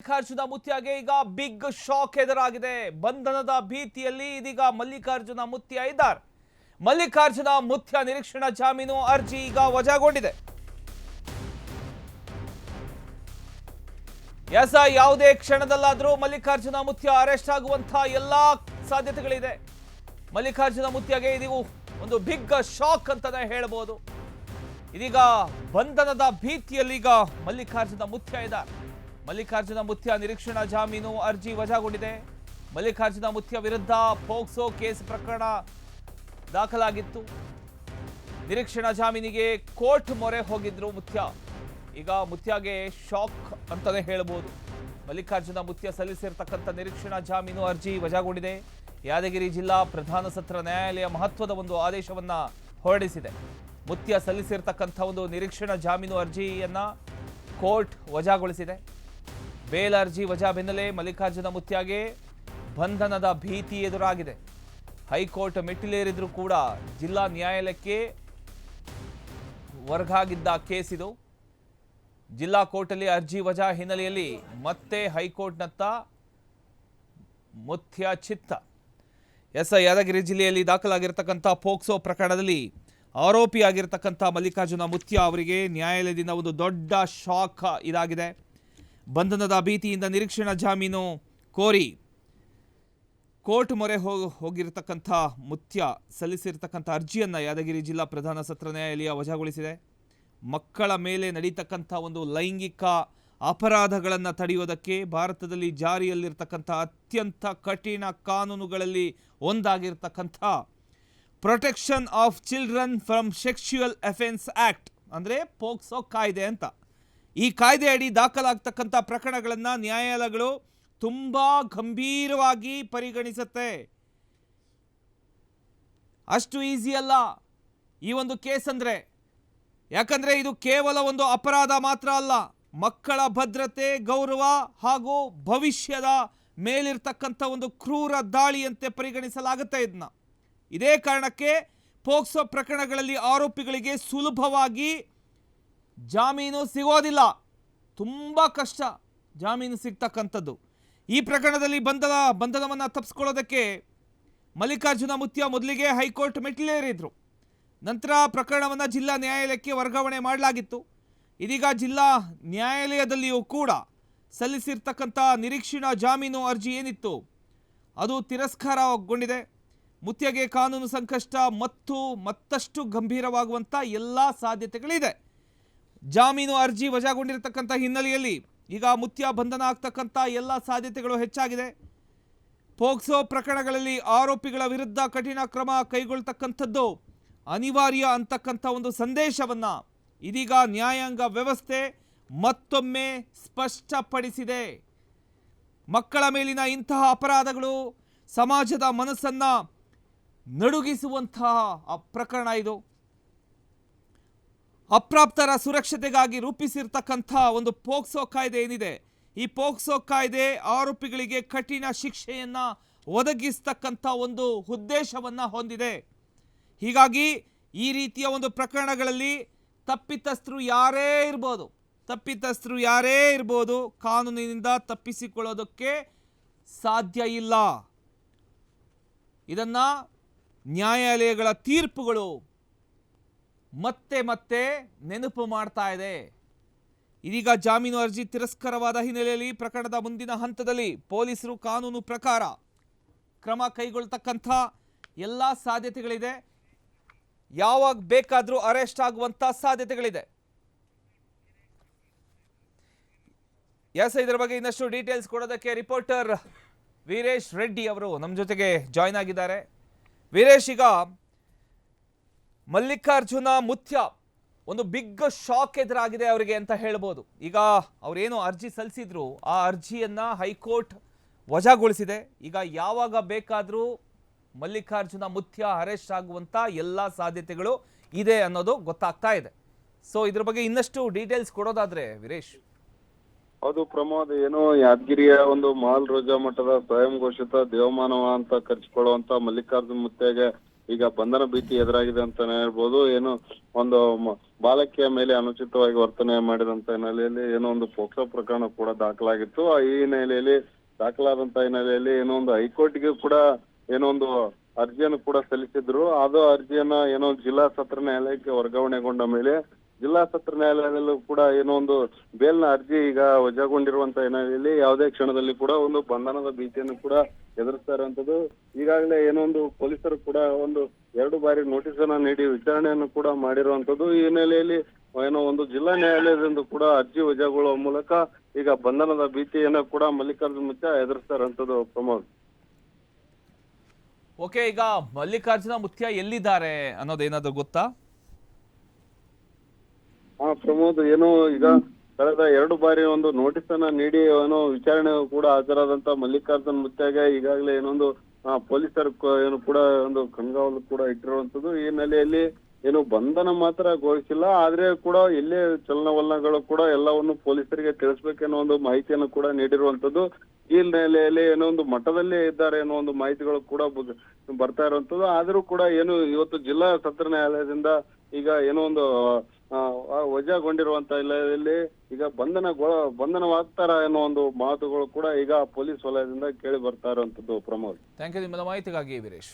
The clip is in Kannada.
ಮಲ್ಲಿಕಾರ್ಜುನ ಮುತ್ಯಾಗೆ ಈಗ ಬಿಗ್ ಶಾಕ್ ಎದುರಾಗಿದೆ. ಬಂಧನದ ಭೀತಿಯಲ್ಲಿ ಇದೀಗ ಮಲ್ಲಿಕಾರ್ಜುನ ಮುತ್ಯ ಇದ್ದಾರೆ. ಮಲ್ಲಿಕಾರ್ಜುನ ಮುತ್ಯ ನಿರೀಕ್ಷಣಾ ಜಾಮೀನು ಅರ್ಜಿ ಈಗ ವಜಾಗೊಂಡಿದೆ. ಯಾವುದೇ ಕ್ಷಣದಲ್ಲಾದರೂ ಮಲ್ಲಿಕಾರ್ಜುನ ಮುತ್ಯ ಅರೆಸ್ಟ್ ಆಗುವಂತಹ ಎಲ್ಲಾ ಸಾಧ್ಯತೆಗಳಿದೆ. ಮಲ್ಲಿಕಾರ್ಜುನ ಮುತ್ಯಗೆ ಇದು ಒಂದು ಬಿಗ್ ಶಾಕ್ ಅಂತಾನೆ ಹೇಳಬಹುದು. ಇದೀಗ ಬಂಧನದ ಭೀತಿಯಲ್ಲಿ ಈಗ ಮಲ್ಲಿಕಾರ್ಜುನ ಮುತ್ಯ ಇದ್ದಾರೆ. ಮಲ್ಲಿಕಾರ್ಜುನ ಮುತ್ಯ ನಿರೀಕ್ಷಣಾ ಜಾಮೀನು ಅರ್ಜಿ ವಜಾಗೊಂಡಿದೆ. ಮಲ್ಲಿಕಾರ್ಜುನ ಮುತ್ಯ ವಿರುದ್ಧ ಪೋಕ್ಸೋ ಕೇಸ್ ಪ್ರಕರಣ ದಾಖಲಾಗಿತ್ತು. ನಿರೀಕ್ಷಣಾ ಜಾಮೀನಿಗೆ ಕೋರ್ಟ್ ಮೊರೆ ಹೋಗಿದ್ರು ಮುತ್ಯ. ಈಗ ಮುತ್ಯಗೆ ಶಾಕ್ ಅಂತಾನೆ ಹೇಳಬಹುದು. ಮಲ್ಲಿಕಾರ್ಜುನ ಮುತ್ಯ ಸಲ್ಲಿಸಿರ್ತಕ್ಕಂಥ ನಿರೀಕ್ಷಣಾ ಜಾಮೀನು ಅರ್ಜಿ ವಜಾಗೊಂಡಿದೆ. ಯಾದಗಿರಿ ಜಿಲ್ಲಾ ಪ್ರಧಾನ ಸತ್ರ ನ್ಯಾಯಾಲಯ ಮಹತ್ವದ ಒಂದು ಆದೇಶವನ್ನ ಹೊರಡಿಸಿದೆ. ಮುತ್ಯ ಸಲ್ಲಿಸಿರ್ತಕ್ಕಂಥ ಒಂದು ನಿರೀಕ್ಷಣಾ ಜಾಮೀನು ಅರ್ಜಿಯನ್ನ ಕೋರ್ಟ್ ವಜಾಗೊಳಿಸಿದೆ. ಬೇಲ್ ಅರ್ಜಿ ವಜಾ ಬೆನ್ನಲ್ಲೇ ಮಲ್ಲಿಕಾರ್ಜುನ ಮುತ್ಯಗೆ ಬಂಧನದ ಭೀತಿ ಎದುರಾಗಿದೆ. ಹೈಕೋರ್ಟ್ ಮೆಟ್ಟಿಲೇರಿದ್ರೂ ಕೂಡ ಜಿಲ್ಲಾ ನ್ಯಾಯಾಲಯಕ್ಕೆ ವರ್ಗಾಗಿದ್ದ ಕೇಸ್ ಇದು. ಜಿಲ್ಲಾ ಕೋರ್ಟಲ್ಲಿ ಅರ್ಜಿ ವಜಾ ಹಿನ್ನೆಲೆಯಲ್ಲಿ ಮತ್ತೆ ಹೈಕೋರ್ಟ್ನತ್ತ ಮುತ್ಯ ಚಿತ್ತ. ಯಾದಗಿರಿ ಜಿಲ್ಲೆಯಲ್ಲಿ ದಾಖಲಾಗಿರ್ತಕ್ಕಂಥ ಪೋಕ್ಸೋ ಪ್ರಕರಣದಲ್ಲಿ ಆರೋಪಿಯಾಗಿರ್ತಕ್ಕಂಥ ಮಲ್ಲಿಕಾರ್ಜುನ ಮುತ್ಯ ಅವರಿಗೆ ನ್ಯಾಯಾಲಯದಿಂದ ಒಂದು ದೊಡ್ಡ ಶಾಕ್ ಇದಾಗಿದೆ. ಬಂಧನದ ಭೀತಿಯಿಂದ ನಿರೀಕ್ಷಣಾ ಜಾಮೀನು ಕೋರಿ ಕೋರ್ಟ್ ಮೊರೆ ಹೋಗಿರತಕ್ಕಂಥ ಮುತ್ಯ ಸಲ್ಲಿಸಿರ್ತಕ್ಕಂಥ ಅರ್ಜಿಯನ್ನು ಯಾದಗಿರಿ ಜಿಲ್ಲಾ ಪ್ರಧಾನ ಸತ್ರ ನ್ಯಾಯಾಲಯ ವಜಾಗೊಳಿಸಿದೆ. ಮಕ್ಕಳ ಮೇಲೆ ನಡೀತಕ್ಕಂಥ ಒಂದು ಲೈಂಗಿಕ ಅಪರಾಧಗಳನ್ನು ತಡೆಯುವುದಕ್ಕೆ ಭಾರತದಲ್ಲಿ ಜಾರಿಯಲ್ಲಿರ್ತಕ್ಕಂಥ ಅತ್ಯಂತ ಕಠಿಣ ಕಾನೂನುಗಳಲ್ಲಿ ಒಂದಾಗಿರ್ತಕ್ಕಂಥ protection of children from sexual offence act ಅಂದರೆ ಪೋಕ್ಸೋ ಕಾಯ್ದೆ ಅಂತ. ಈ ಕಾಯ್ದೆ ಅಡಿ ದಾಖಲಾಗ್ತಕ್ಕಂಥ ಪ್ರಕರಣಗಳನ್ನು ನ್ಯಾಯಾಲಯಗಳು ತುಂಬ ಗಂಭೀರವಾಗಿ ಪರಿಗಣಿಸುತ್ತೆ. ಅಷ್ಟು ಈಸಿ ಅಲ್ಲ ಈ ಒಂದು ಕೇಸ್ ಅಂದರೆ. ಯಾಕಂದರೆ ಇದು ಕೇವಲ ಒಂದು ಅಪರಾಧ ಮಾತ್ರ ಅಲ್ಲ, ಮಕ್ಕಳ ಭದ್ರತೆ, ಗೌರವ ಹಾಗೂ ಭವಿಷ್ಯದ ಮೇಲಿರ್ತಕ್ಕಂಥ ಒಂದು ಕ್ರೂರ ದಾಳಿಯಂತೆ ಪರಿಗಣಿಸಲಾಗುತ್ತೆ ಇದನ್ನ. ಇದೇ ಕಾರಣಕ್ಕೆ ಪೋಕ್ಸೋ ಪ್ರಕರಣಗಳಲ್ಲಿ ಆರೋಪಿಗಳಿಗೆ ಸುಲಭವಾಗಿ ಜಾಮೀನು ಸಿಗೋದಿಲ್ಲ. ತುಂಬ ಕಷ್ಟ ಜಾಮೀನು ಸಿಗ್ತಕ್ಕಂಥದ್ದು. ಈ ಪ್ರಕರಣದಲ್ಲಿ ಬಂಧನವನ್ನು ತಪ್ಪಿಸ್ಕೊಳ್ಳೋದಕ್ಕೆ ಮಲ್ಲಿಕಾರ್ಜುನ ಮುತ್ಯ ಮೊದಲಿಗೆ ಹೈಕೋರ್ಟ್ ಮೆಟ್ಟಿಲೇರಿದ್ರು. ನಂತರ ಪ್ರಕರಣವನ್ನು ಜಿಲ್ಲಾ ನ್ಯಾಯಾಲಯಕ್ಕೆ ವರ್ಗಾವಣೆ ಮಾಡಲಾಗಿತ್ತು. ಇದೀಗ ಜಿಲ್ಲಾ ನ್ಯಾಯಾಲಯದಲ್ಲಿಯೂ ಕೂಡ ಸಲ್ಲಿಸಿರ್ತಕ್ಕಂಥ ನಿರೀಕ್ಷಣಾ ಜಾಮೀನು ಅರ್ಜಿ ಏನಿತ್ತು ಅದು ತಿರಸ್ಕಾರಗೊಂಡಿದೆ. ಮುತ್ಯಗೆ ಕಾನೂನು ಸಂಕಷ್ಟ ಮತ್ತಷ್ಟು ಗಂಭೀರವಾಗುವಂಥ ಎಲ್ಲ ಸಾಧ್ಯತೆಗಳಿದೆ. ಜಾಮೀನು ಅರ್ಜಿ ವಜಾಗೊಂಡಿರತಕ್ಕಂಥ ಹಿನ್ನೆಲೆಯಲ್ಲಿ ಈಗ ಮುತ್ಯ ಬಂಧನ ಆಗ್ತಕ್ಕಂಥ ಎಲ್ಲ ಸಾಧ್ಯತೆಗಳು ಹೆಚ್ಚಾಗಿದೆ. ಪೋಕ್ಸೋ ಪ್ರಕರಣಗಳಲ್ಲಿ ಆರೋಪಿಗಳ ವಿರುದ್ಧ ಕಠಿಣ ಕ್ರಮ ಕೈಗೊಳ್ಳತಕ್ಕಂಥದ್ದು ಅನಿವಾರ್ಯ ಅಂತಕ್ಕಂಥ ಒಂದು ಸಂದೇಶವನ್ನು ಇದೀಗ ನ್ಯಾಯಾಂಗ ವ್ಯವಸ್ಥೆ ಮತ್ತೊಮ್ಮೆ ಸ್ಪಷ್ಟಪಡಿಸಿದೆ. ಮಕ್ಕಳ ಮೇಲಿನ ಇಂತಹ ಅಪರಾಧಗಳು ಸಮಾಜದ ಮನಸ್ಸನ್ನು ನಡುಗಿಸುವಂತಹ ಪ್ರಕರಣ ಇದು. ಅಪ್ರಾಪ್ತರ ಸುರಕ್ಷತೆಗಾಗಿ ರೂಪಿಸಿರ್ತಕ್ಕಂಥ ಒಂದು ಪೋಕ್ಸೋ ಕಾಯ್ದೆ ಏನಿದೆ, ಈ ಪೋಕ್ಸೋ ಕಾಯ್ದೆ ಆರೋಪಿಗಳಿಗೆ ಕಠಿಣ ಶಿಕ್ಷೆಯನ್ನು ಒದಗಿಸ್ತಕ್ಕಂಥ ಒಂದು ಉದ್ದೇಶವನ್ನು ಹೊಂದಿದೆ. ಹೀಗಾಗಿ ಈ ರೀತಿಯ ಒಂದು ಪ್ರಕರಣಗಳಲ್ಲಿ ತಪ್ಪಿತಸ್ಥರು ಯಾರೇ ಇರ್ಬೋದು ಕಾನೂನಿನಿಂದ ತಪ್ಪಿಸಿಕೊಳ್ಳೋದಕ್ಕೆ ಸಾಧ್ಯ ಇಲ್ಲ. ಇದನ್ನು ನ್ಯಾಯಾಲಯಗಳ ತೀರ್ಪುಗಳು ಮತ್ತೆ ನೆನಪು ಮಾಡ್ತಾ ಇದೆ. ಇದೀಗ ಜಾಮೀನು ಅರ್ಜಿ ತಿರಸ್ಕಾರವಾದ ಹಿನ್ನೆಲೆಯಲ್ಲಿ ಪ್ರಕರಣದ ಮುಂದಿನ ಹಂತದಲ್ಲಿ ಪೊಲೀಸರು ಕಾನೂನು ಪ್ರಕಾರ ಕ್ರಮ ಕೈಗೊಳ್ಳತಕ್ಕಂಥ ಎಲ್ಲ ಸಾಧ್ಯತೆಗಳಿದೆ. ಯಾವಾಗ ಬೇಕಾದರೂ ಅರೆಸ್ಟ್ ಆಗುವಂಥ ಸಾಧ್ಯತೆಗಳಿದೆ. ಇದರ ಬಗ್ಗೆ ಇನ್ನಷ್ಟು ಡೀಟೇಲ್ಸ್ ಕೊಡೋದಕ್ಕೆ ರಿಪೋರ್ಟರ್ ವೀರೇಶ್ ರೆಡ್ಡಿ ಅವರು ನಮ್ಮ ಜೊತೆಗೆ ಜಾಯ್ನ್ ಆಗಿದ್ದಾರೆ. ವೀರೇಶ್, ಈಗ ಮಲ್ಲಿಕಾರ್ಜುನ ಮುತ್ಯ ಒಂದು ಬಿಗ್ ಶಾಕ್ ಎದುರಾಗಿದೆ ಅವರಿಗೆ ಅಂತ ಹೇಳ್ಬೋದು. ಈಗ ಅವರೇನು ಅರ್ಜಿ ಸಲ್ಲಿಸಿದ್ರು ಆ ಅರ್ಜಿಯನ್ನು ಹೈಕೋರ್ಟ್ ವಜಾಗೊಳಿಸಿದೆ. ಈಗ ಯಾವಾಗ ಬೇಕಾದರೂ ಮಲ್ಲಿಕಾರ್ಜುನ ಮುತ್ಯ ಅರೆಸ್ಟ್ ಆಗುವಂಥ ಎಲ್ಲ ಸಾಧ್ಯತೆಗಳು ಇದೆ ಅನ್ನೋದು ಗೊತ್ತಾಗ್ತಾ ಇದೆ. ಸೊ ಇದ್ರ ಬಗ್ಗೆ ಇನ್ನಷ್ಟು ಡೀಟೇಲ್ಸ್ ಕೊಡೋದಾದ್ರೆ ವೀರೇಶ್. ಹೌದು ಪ್ರಮೋದ್, ಏನು ಯಾದಗಿರಿಯ ಒಂದು ಮಾಲ್ ರೋಜಾ ಮಠದ ಸ್ವಯಂ ಘೋಷಿತ ದೇವಮಾನವ ಅಂತ ಕರೆಸಿಕೊಳ್ಳುವಂತ ಮಲ್ಲಿಕಾರ್ಜುನ ಮುತ್ಯಗೆ ಈಗ ಬಂಧನ ಭೀತಿ ಎದುರಾಗಿದೆ ಅಂತಾನೆ ಹೇಳ್ಬೋದು. ಏನು ಒಂದು ಬಾಲಕಿಯ ಮೇಲೆ ಅನುಚಿತವಾಗಿ ವರ್ತನೆ ಮಾಡಿದಂತ ಹಿನ್ನೆಲೆಯಲ್ಲಿ ಏನೋ ಒಂದು ಪೋಕ್ಸೋ ಪ್ರಕರಣ ಕೂಡ ದಾಖಲಾಗಿತ್ತು. ಈ ಹಿನ್ನೆಲೆಯಲ್ಲಿ ದಾಖಲಾದಂತ ಹಿನ್ನೆಲೆಯಲ್ಲಿ ಏನೋ ಒಂದು ಹೈಕೋರ್ಟ್ಗೆ ಕೂಡ ಏನೋ ಒಂದು ಅರ್ಜಿಯನ್ನು ಕೂಡ ಸಲ್ಲಿಸಿದ್ರು. ಅದು ಅರ್ಜಿಯನ್ನ ಏನೋ ಜಿಲ್ಲಾ ಸತ್ರ ನ್ಯಾಯಾಲಯಕ್ಕೆ ವರ್ಗಾವಣೆಗೊಂಡ ಮೇಲೆ ಜಿಲ್ಲಾ ಸತ್ರ ನ್ಯಾಯಾಲಯದಲ್ಲೂ ಕೂಡ ಏನೋ ಒಂದು ಬೇಲ್ನ ಅರ್ಜಿ ಈಗ ವಜಾಗೊಂಡಿರುವಂತ ಹಿನ್ನೆಲೆಯಲ್ಲಿ ಯಾವುದೇ ಕ್ಷಣದಲ್ಲಿ ಕೂಡ ಒಂದು ಬಂಧನದ ಭೀತಿಯನ್ನು ಕೂಡ ಎದುರಿಸ್ತಾ ಇರುವಂತದ್ದು. ಈಗಾಗಲೇ ಏನೋ ಒಂದು ಪೊಲೀಸರು ಕೂಡ ಒಂದು 2 ಬಾರಿ ನೋಟಿಸ್ ಅನ್ನ ನೀಡಿ ವಿಚಾರಣೆಯನ್ನು ಕೂಡ ಮಾಡಿರುವಂತದ್ದು. ಈ ಹಿನ್ನೆಲೆಯಲ್ಲಿ ಏನೋ ಒಂದು ಜಿಲ್ಲಾ ನ್ಯಾಯಾಲಯದಿಂದ ಕೂಡ ಅರ್ಜಿ ವಜಾಗೊಳ್ಳುವ ಮೂಲಕ ಈಗ ಬಂಧನದ ಭೀತಿಯನ್ನ ಕೂಡ ಮಲ್ಲಿಕಾರ್ಜುನ ಮುತ್ಯ ಎದುರಿಸ್ತಾ ಇರುವಂತದ್ದು ಪ್ರಮೋದ್. ಓಕೆ, ಈಗ ಮಲ್ಲಿಕಾರ್ಜುನ ಮುತ್ಯ ಎಲ್ಲಿದ್ದಾರೆ ಅನ್ನೋದೇನಾದ್ರು ಗೊತ್ತಾ? ಪ್ರಮೋದ್, ಏನು ಈಗ ಕಳೆದ 2 ಬಾರಿ ಒಂದು ನೋಟಿಸ್ ಅನ್ನ ನೀಡಿ ಏನೋ ವಿಚಾರಣೆ ಕೂಡ ಹಾಜರಾದಂತ ಮಲ್ಲಿಕಾರ್ಜುನ್ ಮುತ್ಯಾಗೆ ಈಗಾಗಲೇ ಏನೊಂದು ಪೊಲೀಸರು ಏನು ಕೂಡ ಒಂದು ಕಣ್ಗಾವಲು ಕೂಡ ಇಟ್ಟಿರುವಂತದ್ದು. ಈ ಹಿನ್ನೆಲೆಯಲ್ಲಿ ಏನು ಬಂಧನ ಮಾತ್ರ ಘೋಷಿಸಿಲ್ಲ, ಆದ್ರೆ ಕೂಡ ಎಲ್ಲೇ ಚಲನವಲನಗಳು ಕೂಡ ಎಲ್ಲವನ್ನು ಪೊಲೀಸರಿಗೆ ತಿಳಿಸ್ಬೇಕೆನ್ನೋ ಒಂದು ಮಾಹಿತಿಯನ್ನು ಕೂಡ ನೀಡಿರುವಂತದ್ದು. ಈ ಹಿನ್ನೆಲೆಯಲ್ಲಿ ಏನೋ ಒಂದು ಮಠದಲ್ಲೇ ಇದ್ದಾರೆ ಅನ್ನೋ ಒಂದು ಮಾಹಿತಿಗಳು ಕೂಡ ಬರ್ತಾ ಇರುವಂತದ್ದು. ಆದ್ರೂ ಕೂಡ ಏನು ಇವತ್ತು ಜಿಲ್ಲಾ ಸತ್ರ ನ್ಯಾಯಾಲಯದಿಂದ ಈಗ ಏನೋ ಒಂದು ವಜಾಗೊಂಡಿರುವಂತ ಹಿನ್ನೆಲೆಯಲ್ಲಿ ಈಗ ಬಂಧನವಾಗ್ತಾರ ಅನ್ನೋ ಒಂದು ಮಾತುಗಳು ಕೂಡ ಈಗ ಪೊಲೀಸ್ ವಲಯದಿಂದ ಕೇಳಿ ಬರ್ತಾ ಇರುವಂತದ್ದು ಪ್ರಮೋದ್. ಥ್ಯಾಂಕ್ ಯು ನಿಮ್ಮದ ಮಾಹಿತಿಗಾಗಿ ವೀರೇಶ್.